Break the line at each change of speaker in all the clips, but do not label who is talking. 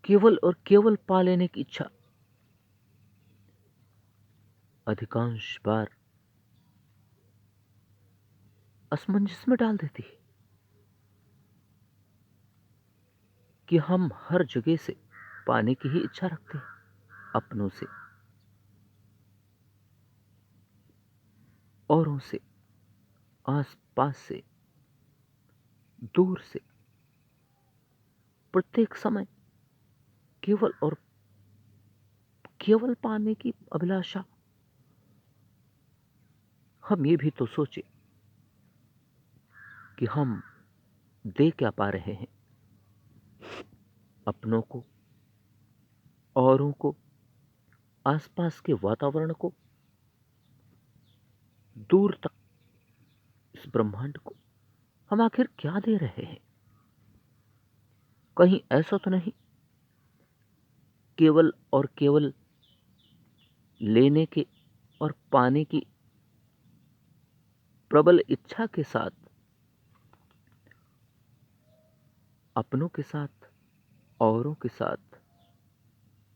केवल और केवल पा लेने की इच्छा अधिकांश बार असमंजस में डाल देती है कि हम हर जगह से पाने की ही इच्छा रखते हैं, अपनों से, औरों से, आस-पास से, दूर से, प्रत्येक समय केवल और केवल पाने की अभिलाषा। हम ये भी तो सोचे कि हम दे क्या पा रहे हैं, अपनों को, औरों को, आसपास के वातावरण को, दूर तक इस ब्रह्मांड को हम आखिर क्या दे रहे हैं? कहीं ऐसा तो नहीं केवल और केवल लेने के और पाने की प्रबल इच्छा के साथ, अपनों के साथ, औरों के साथ,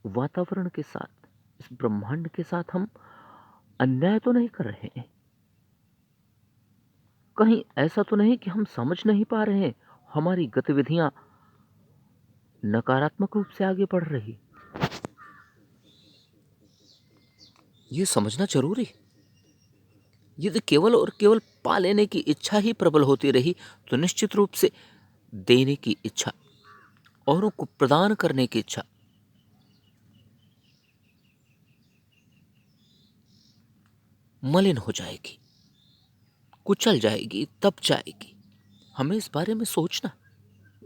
वातावरण के साथ, इस ब्रह्मांड के साथ हम अन्याय तो नहीं कर रहे हैं? कहीं ऐसा तो नहीं कि हम समझ नहीं पा रहे हैं, हमारी गतिविधियां नकारात्मक रूप से आगे बढ़ रही? ये समझना जरूरी है। यदि केवल और केवल पा लेने की इच्छा ही प्रबल होती रही तो निश्चित रूप से देने की इच्छा, औरों को प्रदान करने की इच्छा मलिन हो जाएगी, कुचल जाएगी, तप जाएगी। हमें इस बारे में सोचना,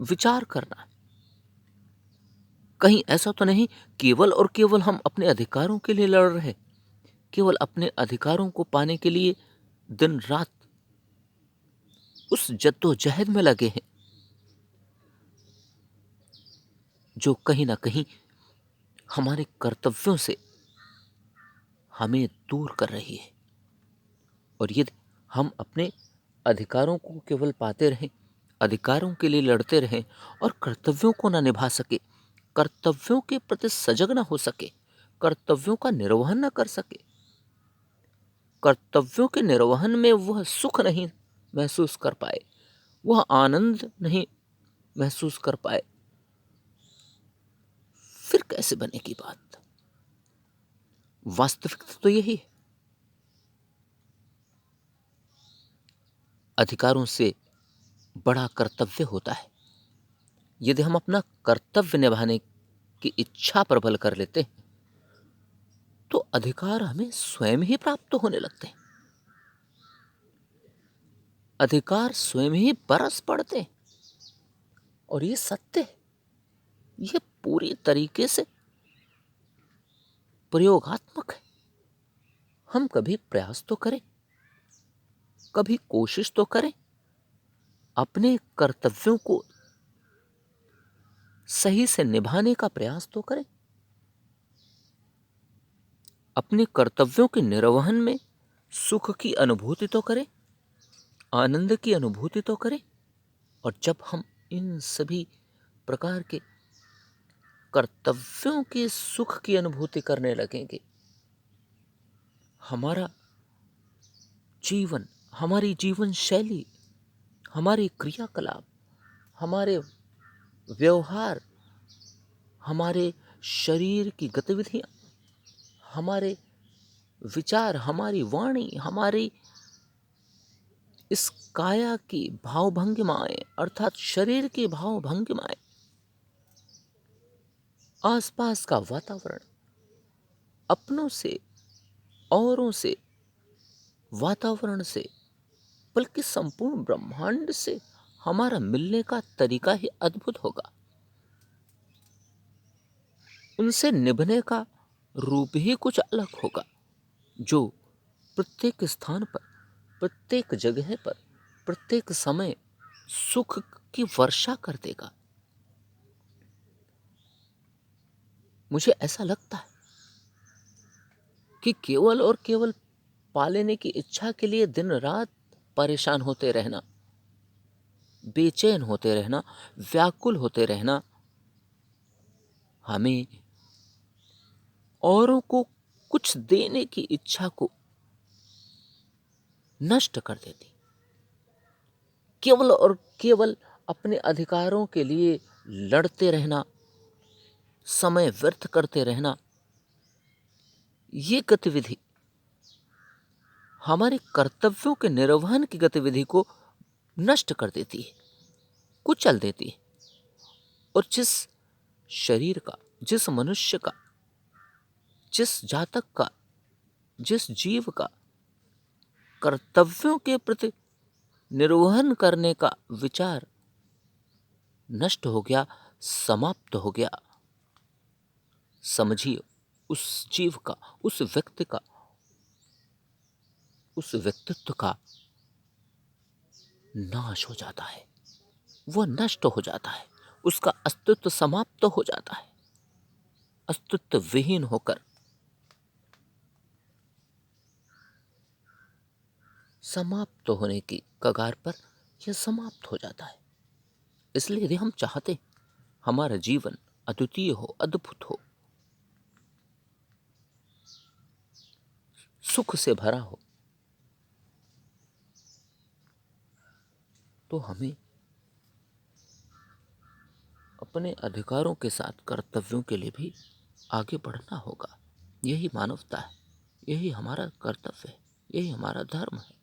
विचार करना है। कहीं ऐसा तो नहीं केवल और केवल हम अपने अधिकारों के लिए लड़ रहे, केवल अपने अधिकारों को पाने के लिए दिन रात उस जद्दोजहद में लगे हैं जो कहीं ना कहीं हमारे कर्तव्यों से हमें दूर कर रही है। और यदि हम अपने अधिकारों को केवल पाते रहें, अधिकारों के लिए लड़ते रहें और कर्तव्यों को ना निभा सके, कर्तव्यों के प्रति सजग ना हो सके, कर्तव्यों का निर्वहन ना कर सके, कर्तव्यों के निर्वहन में वह सुख नहीं महसूस कर पाए, वह आनंद नहीं महसूस कर पाए, फिर कैसे बनेगी बात? वास्तविकता तो यही है। अधिकारों से बड़ा कर्तव्य होता है। यदि हम अपना कर्तव्य निभाने की इच्छा प्रबल कर लेते हैं तो अधिकार हमें स्वयं ही प्राप्त होने लगते हैं। अधिकार स्वयं ही बरस पड़ते हैं। और ये सत्य है, ये पूरी तरीके से प्रयोगात्मक है। हम कभी प्रयास तो करें, कभी कोशिश तो करें, अपने कर्तव्यों को सही से निभाने का प्रयास तो करें, अपने कर्तव्यों के निर्वहन में सुख की अनुभूति तो करें, आनंद की अनुभूति तो करें। और जब हम इन सभी प्रकार के कर्तव्यों के सुख की अनुभूति करने लगेंगे, हमारा जीवन, हमारी जीवन शैली, हमारी क्रियाकलाप, हमारे व्यवहार, हमारे शरीर की गतिविधियां, हमारे विचार, हमारी वाणी, हमारी इस काया की भाव भंगिमाएं अर्थात शरीर की भाव भंगिमाएं, आसपास का वातावरण, अपनों से, औरों से, वातावरण से, बल्कि संपूर्ण ब्रह्मांड से हमारा मिलने का तरीका ही अद्भुत होगा। उनसे निभने का रूप ही कुछ अलग होगा, जो प्रत्येक स्थान पर, प्रत्येक जगह पर, प्रत्येक समय सुख की वर्षा कर देगा। मुझे ऐसा लगता है कि केवल और केवल पा लेने की इच्छा के लिए दिन रात परेशान होते रहना, बेचैन होते रहना, व्याकुल होते रहना हमें औरों को कुछ देने की इच्छा को नष्ट कर देती। केवल और केवल अपने अधिकारों के लिए लड़ते रहना, समय व्यर्थ करते रहना, ये गतिविधि हमारे कर्तव्यों के निर्वहन की गतिविधि को नष्ट कर देती है, कुचल देती है। और जिस शरीर का, जिस मनुष्य का, जिस जातक का, जिस जीव का कर्तव्यों के प्रति निर्वहन करने का विचार नष्ट हो गया, समाप्त हो गया, समझिए उस जीव का, उस व्यक्ति का, उस व्यक्तित्व का नाश हो जाता है, वह नष्ट हो जाता है, उसका अस्तित्व समाप्त हो जाता है। अस्तित्व विहीन होकर समाप्त होने की कगार पर यह समाप्त हो जाता है। इसलिए यदि हम चाहते हमारा जीवन अद्वितीय हो, अद्भुत हो, सुख से भरा हो, तो हमें अपने अधिकारों के साथ कर्तव्यों के लिए भी आगे बढ़ना होगा। यही मानवता है, यही हमारा कर्तव्य है, यही हमारा धर्म है।